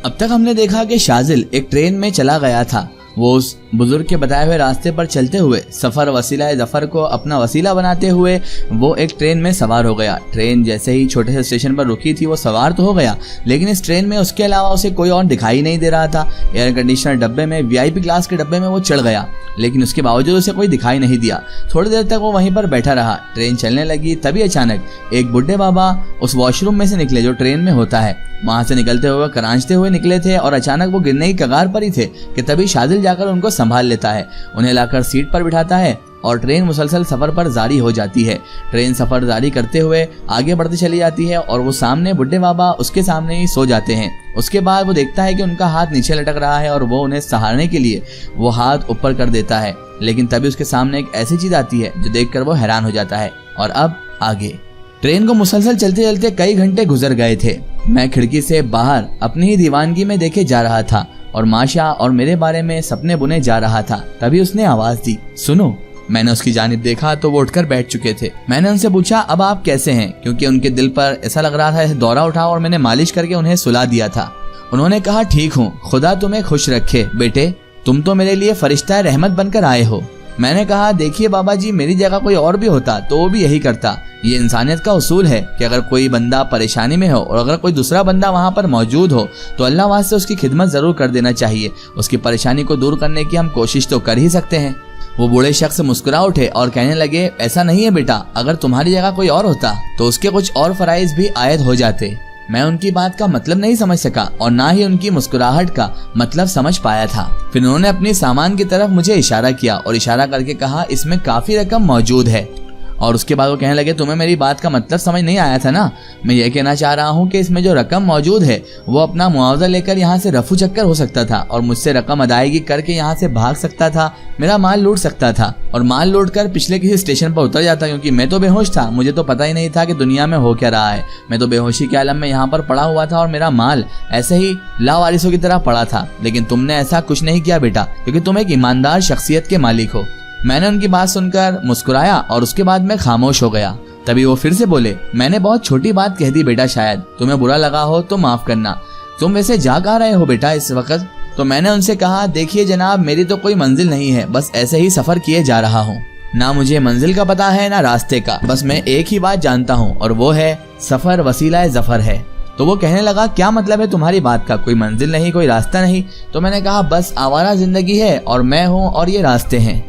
अब तक हमने देखा कि शाजिल एक ट्रेन में चला गया था। वो उस बुजुर्ग के बताए हुए रास्ते पर चलते हुए सफर वसीला जफर को अपना वसीला बनाते हुए वो एक ट्रेन में सवार हो गया। ट्रेन जैसे ही छोटे से स्टेशन पर रुकी थी वो सवार तो हो गया, लेकिन इस ट्रेन में उसके अलावा उसे कोई और दिखाई नहीं दे रहा था। एयर कंडीशनर डब्बे में, वीआईपी क्लास के डब्बे में वो चढ़ गया, लेकिन उसके बावजूद उसे कोई दिखाई नहीं दिया। थोड़ी देर तक वो वहीं पर बैठा रहा। ट्रेन चलने लगी, तभी अचानक एक बुढ़े बाबा उस वॉशरूम में से निकले जो ट्रेन में होता है। वहां से निकलते हुए करांचते हुए निकले थे और अचानक वो गिरने की कगार पर ही थे कि तभी शाजिल जाकर उनको संभाल लेता है, उन्हें लाकर सीट पर बिठाता है और ट्रेन मुसलसल सफर पर जारी हो जाती है। ट्रेन सफर जारी करते हुए आगे बढ़ती चली जाती है और वो सामने बुढ़े बाबा उसके सामने ही सो जाते हैं। उसके बाद वो देखता है कि उनका हाथ नीचे लटक रहा है और वो उन्हें सहारने के लिए वो हाथ ऊपर कर देता है, लेकिन तभी उसके सामने एक ऐसी चीज आती है जो देखकर वो हैरान हो जाता है। और अब आगे ट्रेन को मुसलसल चलते चलते कई घंटे गुजर गए थे। मैं खिड़की से बाहर अपनी ही दीवानगी में देखे जा रहा था और माशा और मेरे बारे में सपने बुने जा रहा था। तभी उसने आवाज दी, सुनो। मैंने उसकी जानिब देखा तो वो उठकर बैठ चुके थे। मैंने उनसे पूछा, अब आप कैसे हैं? क्योंकि उनके दिल पर ऐसा लग रहा था दौरा उठा और मैंने मालिश करके उन्हें सुला दिया था। उन्होंने कहा, ठीक हूँ, खुदा तुम्हें खुश रखे बेटे, तुम तो मेरे लिए फरिश्ता रहमत बनकर आए हो। मैंने कहा, देखिए बाबा जी, मेरी जगह कोई और भी होता तो वो भी यही करता। ये इंसानियत का उसूल है कि अगर कोई बंदा परेशानी में हो और अगर कोई दूसरा बंदा वहाँ पर मौजूद हो तो अल्लाह वास्ते उसकी खिदमत जरूर कर देना चाहिए। उसकी परेशानी को दूर करने की हम कोशिश तो कर ही सकते हैं। वो बूढ़े शख्स मुस्कुरा उठे और कहने लगे, ऐसा नहीं है बेटा, अगर तुम्हारी जगह कोई और होता तो उसके कुछ और फराइज भी आयद हो जाते। मैं उनकी बात का मतलब नहीं समझ सका और ना ही उनकी मुस्कुराहट का मतलब समझ पाया था। फिर उन्होंने अपनी सामान की तरफ मुझे इशारा किया और इशारा करके कहा, इसमें काफी रकम मौजूद है। और उसके बाद वो कहने लगे, तुम्हें मेरी बात का मतलब समझ नहीं आया था ना? मैं ये कहना चाह रहा हूँ कि इसमें जो रकम मौजूद है वो अपना मुआवजा लेकर यहाँ से रफू चक्कर हो सकता था और मुझसे रकम अदायगी करके यहाँ से भाग सकता था, मेरा माल लूट सकता था और माल लूट कर पिछले किसी स्टेशन पर उतर जाता, क्योंकि मैं तो बेहोश था, मुझे तो पता ही नहीं था कि दुनिया में हो क्या रहा है। मैं तो बेहोशी के आलम में यहाँ पर पड़ा हुआ था और मेरा माल ऐसे ही लावारिसों की तरह पड़ा था। लेकिन तुमने ऐसा कुछ नहीं किया बेटा, क्योंकि तुम एक ईमानदार शख्सियत के मालिक हो। मैंने उनकी बात सुनकर मुस्कुराया और उसके बाद मैं खामोश हो गया। तभी वो फिर से बोले, मैंने बहुत छोटी बात कह दी बेटा, शायद तुम्हें बुरा लगा हो तो माफ करना। तुम वैसे जा कहाँ रहे हो बेटा इस वक्त? तो मैंने उनसे कहा, देखिए जनाब, मेरी तो कोई मंजिल नहीं है, बस ऐसे ही सफर किए जा रहा हूँ। ना मुझे मंजिल का पता है ना रास्ते का, बस मैं एक ही बात जानता हूँ और वो है सफर वसीला जफर है। तो वो कहने लगा, क्या मतलब है तुम्हारी बात का? कोई मंजिल नहीं, कोई रास्ता नहीं? तो मैंने कहा, बस आवारा जिंदगी है और मैं हूँ और ये रास्ते हैं।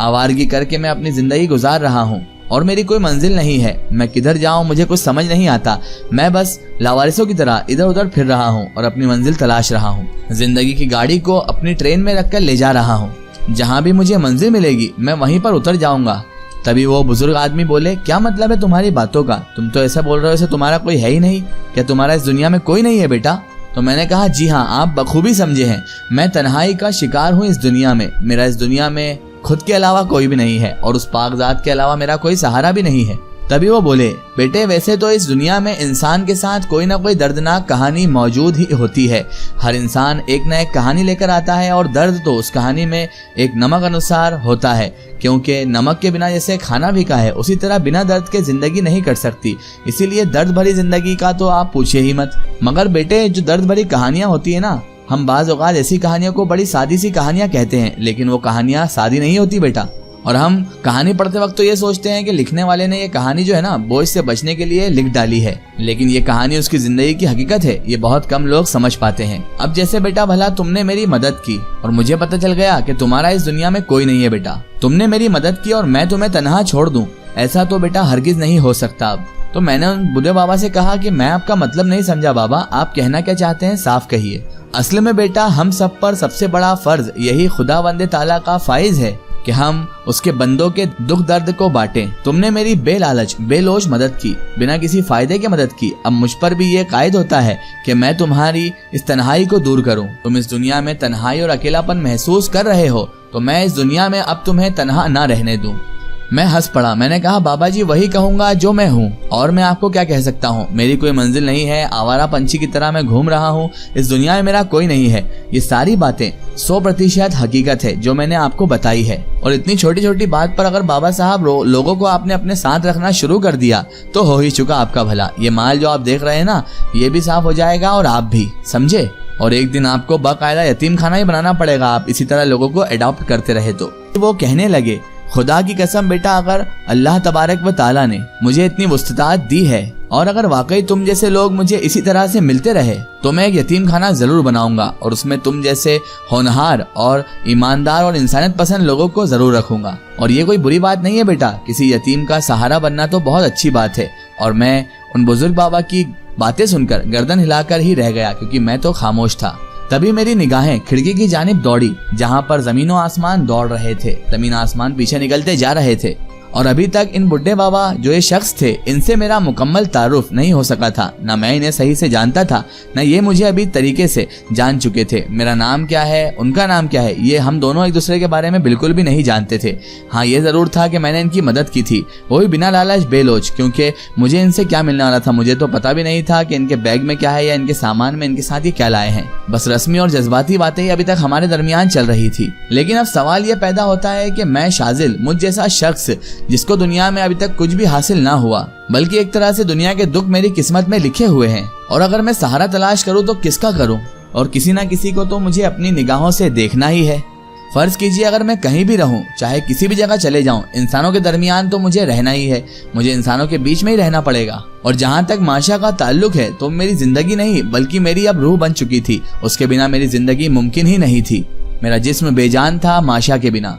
आवारगी करके मैं अपनी जिंदगी गुजार रहा हूँ और मेरी कोई मंजिल नहीं है। मैं किधर जाऊँ मुझे कुछ समझ नहीं आता। मैं बस लावारिसों की तरह इधर उधर फिर रहा हूँ और अपनी मंजिल तलाश रहा हूँ। जिंदगी की गाड़ी को अपनी ट्रेन में रखकर ले जा रहा हूँ। जहाँ भी मुझे मंजिल मिलेगी मैं वहीं पर उतर जाऊंगा। तभी वो बुजुर्ग आदमी बोले, क्या मतलब है तुम्हारी बातों का? तुम तो ऐसा बोल रहे हो जैसे तुम्हारा कोई है ही नहीं। क्या तुम्हारा इस दुनिया में कोई नहीं है बेटा? तो मैंने कहा, जी हाँ, आप बखूबी समझे हैं। मैं तन्हाई का शिकार हूँ इस दुनिया में। मेरा इस दुनिया में खुद के अलावा कोई भी नहीं है और उस पाकज़ात के अलावा मेरा कोई सहारा भी नहीं है। तभी वो बोले, बेटे वैसे तो इस दुनिया में इंसान के साथ कोई ना कोई दर्दनाक कहानी मौजूद ही होती है। हर इंसान एक ना एक कहानी लेकर आता है और दर्द तो उस कहानी में एक नमक अनुसार होता है, क्योंकि नमक के बिना जैसे खाना भी का है उसी तरह बिना दर्द के जिंदगी नहीं कट सकती। इसीलिए दर्द भरी जिंदगी का तो आप पूछिए ही मत। मगर बेटे जो दर्द भरी कहानियां होती है ना, हम बाज़ औक़ात ऐसी कहानियों को बड़ी सादी सी कहानियां कहते हैं, लेकिन वो कहानियां सादी नहीं होती बेटा। और हम कहानी पढ़ते वक्त तो ये सोचते हैं कि लिखने वाले ने ये कहानी जो है ना बोझ से बचने के लिए लिख डाली है, लेकिन ये कहानी उसकी जिंदगी की हकीकत है। ये बहुत कम लोग समझ पाते हैं। अब जैसे बेटा भला तुमने मेरी मदद की और मुझे पता चल गया कि तुम्हारा इस दुनिया में कोई नहीं है बेटा। तुमने मेरी मदद की और मैं तुम्हें तन्हा छोड़ दूं, ऐसा तो बेटा हरगिज नहीं हो सकता। अब तो मैंने उन बुढ़े बाबा से कहा कि मैं आपका मतलब नहीं समझा बाबा, आप कहना क्या चाहते हैं साफ कहिए। असल में बेटा हम सब पर सबसे बड़ा फर्ज यही खुदावंद ताला का फाइज है कि हम उसके बंदों के दुख दर्द को बांटें। तुमने मेरी बेलालच बेलोच मदद की, बिना किसी फायदे के मदद की। अब मुझ पर भी ये कायद होता है कि मैं तुम्हारी इस तन्हाई को दूर करूं। तुम इस दुनिया में तन्हाई और अकेलापन महसूस कर रहे हो तो मैं इस दुनिया में अब तुम्हें तन्हा ना रहने दूं। मैं हंस पड़ा। मैंने कहा, बाबा जी वही कहूंगा जो मैं हूँ, और मैं आपको क्या कह सकता हूँ। मेरी कोई मंजिल नहीं है, आवारा पंछी की तरह मैं घूम रहा हूँ, इस दुनिया में मेरा कोई नहीं है। ये सारी बातें 100% हकीकत है जो मैंने आपको बताई है। और इतनी छोटी छोटी बात पर अगर बाबा साहब लोगों को आपने अपने साथ रखना शुरू कर दिया तो हो ही चुका आपका भला। ये माल जो आप देख रहे हैं ना, ये भी साफ हो जाएगा और आप भी, समझे। और एक दिन आपको बाकायदा यतीम खाना ही बनाना पड़ेगा, आप इसी तरह लोगों को अडॉप्ट करते रहे तो। वो कहने लगे, खुदा की कसम बेटा, अगर अल्लाह तबारक व ताला ने मुझे इतनी वुस्तात दी है और अगर वाकई तुम जैसे लोग मुझे इसी तरह से मिलते रहे तो मैं एक यतीम खाना जरूर बनाऊंगा और उसमें तुम जैसे होनहार और ईमानदार और इंसानियत पसंद लोगों को जरूर रखूंगा। और ये कोई बुरी बात नहीं है बेटा, किसी यतीम का सहारा बनना तो बहुत अच्छी बात है। और मैं उन बुजुर्ग बाबा की बातें सुनकर गर्दन हिलाकर ही रह गया, क्योंकि मैं तो खामोश था। तभी मेरी निगाहें खिड़की की जानिब दौड़ी, जहां पर जमीन और आसमान दौड़ रहे थे। जमीन आसमान पीछे निकलते जा रहे थे और अभी तक इन बुड्ढे बाबा जो ये शख्स थे, इनसे मेरा मुकम्मल तारुफ नहीं हो सका था। न मैं इन्हें सही से जानता था, न ये मुझे अभी तरीके से जान चुके थे। मेरा नाम क्या है, उनका नाम क्या है, ये हम दोनों एक दूसरे के बारे में बिल्कुल भी नहीं जानते थे। हाँ, ये जरूर था कि मैंने इनकी मदद की थी, वो भी बिना लालच बेलोच, क्योंकि मुझे इनसे क्या मिलने वाला था। मुझे तो पता भी नहीं था कि इनके बैग में क्या है या इनके सामान में इनके साथ ये क्या लाए हैं। बस रस्मी और जज्बाती बातें ही अभी तक हमारे दरमियान चल रही थी। लेकिन अब सवाल ये पैदा होता है कि मैं शाजिल, मुझ जैसा शख्स जिसको दुनिया में अभी तक कुछ भी हासिल ना हुआ, बल्कि एक तरह से दुनिया के दुख मेरी किस्मत में लिखे हुए हैं, और अगर मैं सहारा तलाश करूं तो किसका करूं? और किसी ना किसी को तो मुझे अपनी निगाहों से देखना ही है। फर्ज कीजिए अगर मैं कहीं भी रहूं, चाहे किसी भी जगह चले जाऊं, इंसानों के दरमियान तो मुझे रहना ही है, मुझे इंसानों के बीच में ही रहना पड़ेगा। और जहां तक माशा का ताल्लुक है तो मेरी जिंदगी नहीं बल्कि मेरी अब रूह बन चुकी थी। उसके बिना मेरी जिंदगी मुमकिन ही नहीं थी। मेरा जिस्म बेजान था माशा के बिना,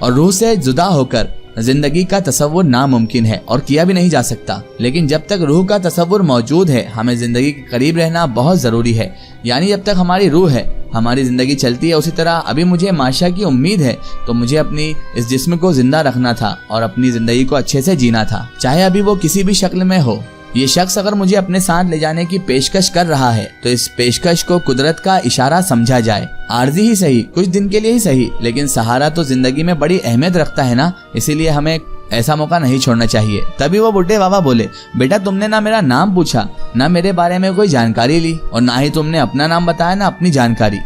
और रूह से जुदा होकर जिंदगी का तसव्वुर नामुमकिन है और किया भी नहीं जा सकता। लेकिन जब तक रूह का तसव्वुर मौजूद है, हमें जिंदगी के करीब रहना बहुत जरूरी है। यानी जब तक हमारी रूह है, हमारी जिंदगी चलती है। उसी तरह अभी मुझे माशा की उम्मीद है तो मुझे अपनी इस जिस्म को जिंदा रखना था और अपनी जिंदगी को अच्छे से जीना था, चाहे अभी वो किसी भी शक्ल में हो। ये शख्स अगर मुझे अपने साथ ले जाने की पेशकश कर रहा है तो इस पेशकश को कुदरत का इशारा समझा जाए। आर्जी ही सही, कुछ दिन के लिए ही सही, लेकिन सहारा तो जिंदगी में बड़ी अहमियत रखता है ना, इसीलिए हमें ऐसा मौका नहीं छोड़ना चाहिए। तभी वो बुड्ढे बाबा बोले, बेटा तुमने ना मेरा नाम पूछा, ना मेरे बारे में कोई जानकारी ली, और ना ही तुमने अपना नाम बताया ना अपनी जानकारी।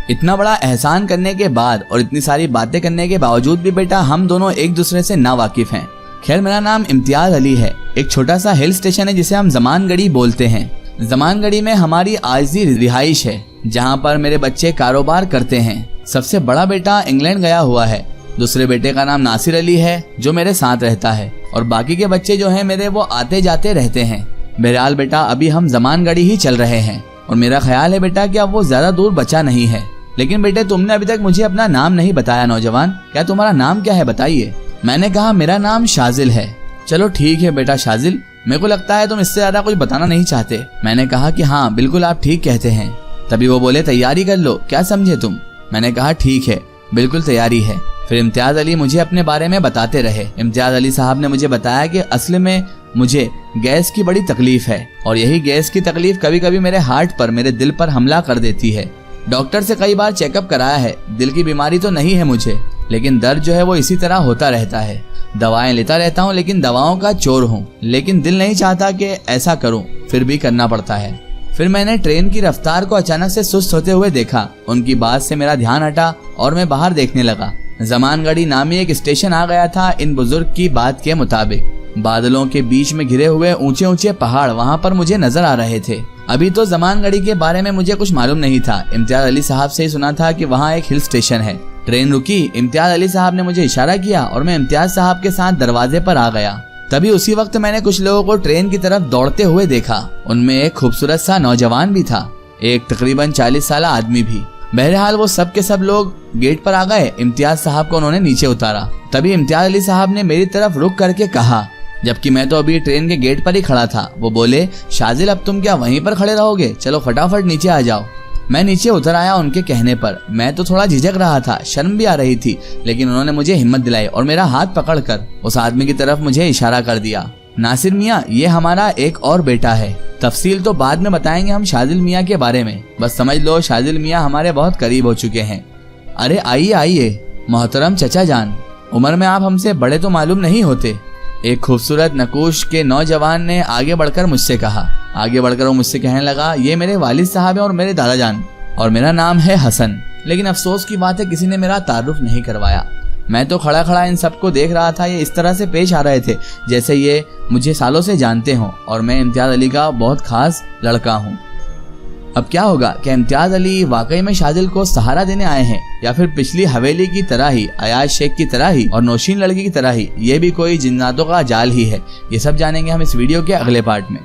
इतना बड़ा एहसान करने के बाद और इतनी सारी बातें करने के बावजूद भी बेटा हम दोनों एक दूसरे से ना वाकिफ हैं। खैर, मेरा नाम इम्तियाज अली है। एक छोटा सा हिल स्टेशन है जिसे हम जमानगढ़ी बोलते हैं। जमानगढ़ी में हमारी आजी रिहाइश है, जहाँ पर मेरे बच्चे कारोबार करते हैं। सबसे बड़ा बेटा इंग्लैंड गया हुआ है, दूसरे बेटे का नाम नासिर अली है जो मेरे साथ रहता है, और बाकी के बच्चे जो हैं मेरे वो आते जाते रहते हैं। बहरहाल बेटा अभी हम जमानगढ़ी ही चल रहे हैं, और मेरा ख्याल है बेटा कि अब वो ज्यादा दूर बचा नहीं है। लेकिन बेटे तुमने अभी तक मुझे अपना नाम नहीं बताया। नौजवान, क्या तुम्हारा नाम क्या है, बताइए। मैंने कहा मेरा नाम शाजिल है। चलो ठीक है बेटा शाजिल, मेरे को लगता है तुम इससे ज्यादा कुछ बताना नहीं चाहते। मैंने कहा कि हाँ बिल्कुल आप ठीक कहते हैं। तभी वो बोले, तैयारी कर लो, क्या समझे तुम? मैंने कहा ठीक है, बिल्कुल तैयारी है। फिर इम्तियाज अली मुझे अपने बारे में बताते रहे। इम्तियाज अली साहब ने मुझे बताया कि असल में मुझे गैस की बड़ी तकलीफ है, और यही गैस की तकलीफ कभी कभी मेरे हार्ट पर, मेरे दिल पर हमला कर देती है। डॉक्टर से कई बार चेकअप कराया है, दिल की बीमारी तो नहीं है मुझे, लेकिन दर्द जो है वो इसी तरह होता रहता है। दवाएं लेता रहता हूँ लेकिन दवाओं का चोर हूँ, लेकिन दिल नहीं चाहता कि ऐसा करूँ, फिर भी करना पड़ता है। फिर मैंने ट्रेन की रफ्तार को अचानक से सुस्त होते हुए देखा। उनकी बात से मेरा ध्यान हटा और मैं बाहर देखने लगा। जमानगढ़ी नामी एक स्टेशन आ गया था। इन बुजुर्ग की बात के मुताबिक बादलों के बीच में घिरे हुए ऊंचे ऊंचे पहाड़ वहाँ पर मुझे नजर आ रहे थे। अभी तो जमानगढ़ी के बारे में मुझे कुछ मालूम नहीं था, इम्तियाज अली साहब से ही सुना था कि वहाँ एक हिल स्टेशन है। ट्रेन रुकी, इम्तियाज अली साहब ने मुझे इशारा किया और मैं इम्तियाज साहब के साथ दरवाजे पर आ गया। तभी उसी वक्त मैंने कुछ लोगों को ट्रेन की तरफ दौड़ते हुए देखा। उनमें एक खूबसूरत सा नौजवान भी था, एक तकरीबन 40 साल आदमी भी। बहरहाल वो सब के सब लोग गेट पर आ गए। इम्तियाज साहब को उन्होंने नीचे उतारा। तभी इम्तियाज अली साहब ने मेरी तरफ रुक करके कहा, जबकि मैं तो अभी ट्रेन के गेट पर ही खड़ा था। वो बोले, शाजिल अब तुम क्या वहीं पर खड़े रहोगे? चलो फटाफट नीचे आ जाओ। मैं नीचे उतर आया उनके कहने पर। मैं तो थोड़ा झिझक रहा था, शर्म भी आ रही थी, लेकिन उन्होंने मुझे हिम्मत दिलाई और मेरा हाथ पकड़कर उस आदमी की तरफ मुझे इशारा कर दिया। नासिर मियाँ, ये हमारा एक और बेटा है। तफसील तो बाद में बताएंगे हम शाजिल मियाँ के बारे में, बस समझ लो शाजिल मियाँ हमारे बहुत करीब हो चुके हैं। अरे आइए आइए मोहतरम चचा जान, उम्र में आप हमसे बड़े तो मालूम नहीं होते। एक खूबसूरत नकूश के नौजवान ने आगे बढ़कर मुझसे कहा। आगे बढ़कर वो मुझसे कहने लगा, ये मेरे वालिद साहब हैं और मेरे दादा जान, और मेरा नाम है हसन। लेकिन अफसोस की बात है किसी ने मेरा तारुफ नहीं करवाया। मैं तो खड़ा खड़ा इन सबको देख रहा था। ये इस तरह से पेश आ रहे थे जैसे ये मुझे सालों से जानते हों और मैं इम्तियाज अली का बहुत खास लड़का हूँ। अब क्या होगा, क्या इम्तियाज अली वाकई में शाजिल को सहारा देने आए हैं या फिर पिछली हवेली की तरह ही, अयाज शेख की तरह ही और नौशीन लड़की की तरह ही ये भी कोई जिन्नातों का जाल ही है। ये सब जानेंगे हम इस वीडियो के अगले पार्ट में।